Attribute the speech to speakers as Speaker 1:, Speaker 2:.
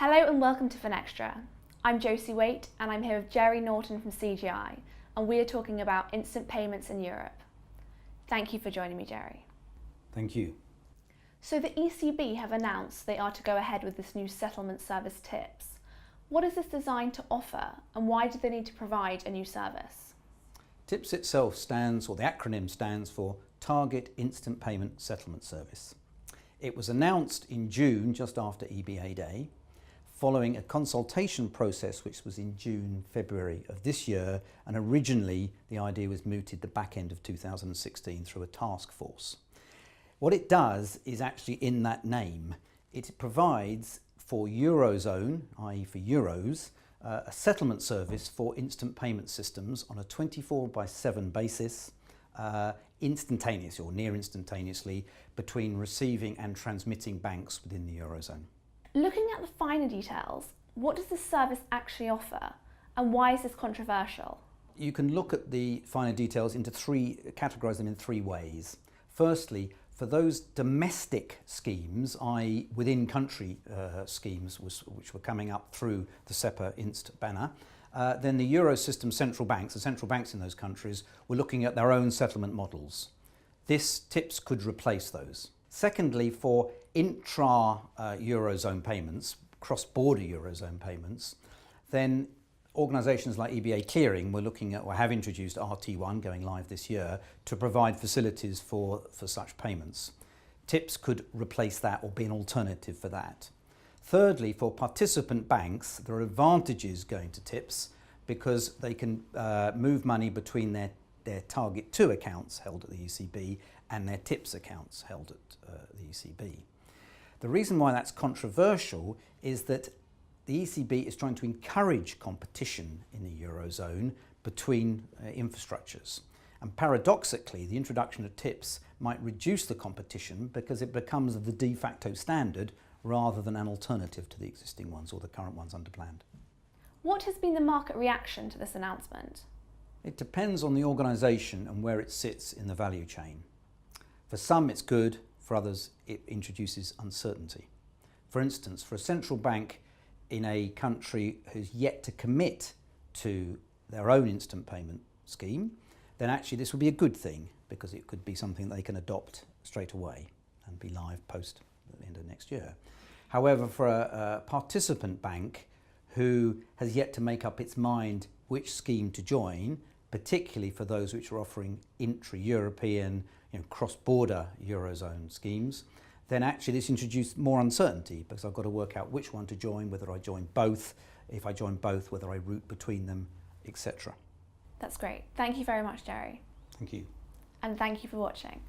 Speaker 1: Hello and welcome to Finextra. I'm Josie Waite and I'm here with Jerry Norton from CGI, and we are talking about instant payments in Europe. Thank you for joining me, Jerry.
Speaker 2: Thank you.
Speaker 1: So the ECB have announced they are to go ahead with this new settlement service TIPS. What is this designed to offer and why do they need to provide a new service?
Speaker 2: TIPS itself stands, or the acronym stands for Target Instant Payment Settlement Service. It was announced in June, just after EBA Day, following a consultation process which was in June, February of this year, and originally the idea was mooted the back end of 2016 through a task force. What it does is actually in that name. It provides for Eurozone, i.e. for euros, a settlement service for instant payment systems on a 24/7 basis, instantaneously or near instantaneously between receiving and transmitting banks within the Eurozone.
Speaker 1: Looking at the finer details, what does this service actually offer and why is this controversial?
Speaker 2: You can look at the finer details categorise them in three ways. Firstly, for those domestic schemes, i.e. within country schemes which were coming up through the SEPA Inst banner, then the Eurosystem central banks, the central banks in those countries, were looking at their own settlement models. This TIPS could replace those. Secondly, for intra-Eurozone payments, cross-border Eurozone payments, then organisations like EBA Clearing were looking at, or have introduced RT1 going live this year, to provide facilities for such payments. TIPS could replace that or be an alternative for that. Thirdly, for participant banks, there are advantages going to TIPS because they can move money between their Target 2 accounts held at the ECB and their TIPS accounts held at the ECB. The reason why that's controversial is that the ECB is trying to encourage competition in the Eurozone between infrastructures. And paradoxically, the introduction of TIPS might reduce the competition because it becomes the de facto standard rather than an alternative to the existing ones or the current ones under plan.
Speaker 1: What has been the market reaction to this announcement?
Speaker 2: It depends on the organisation and where it sits in the value chain. For some it's good, for others it introduces uncertainty. For instance, for a central bank in a country who's yet to commit to their own instant payment scheme, then actually this would be a good thing because it could be something they can adopt straight away and be live post the end of next year. However, for a participant bank who has yet to make up its mind which scheme to join, particularly for those which are offering intra-European, cross-border Eurozone schemes, then actually this introduced more uncertainty because I've got to work out which one to join, whether I join both, if I join both, whether I route between them, etc.
Speaker 1: That's great. Thank you very much, Jerry.
Speaker 2: Thank you.
Speaker 1: And thank you for watching.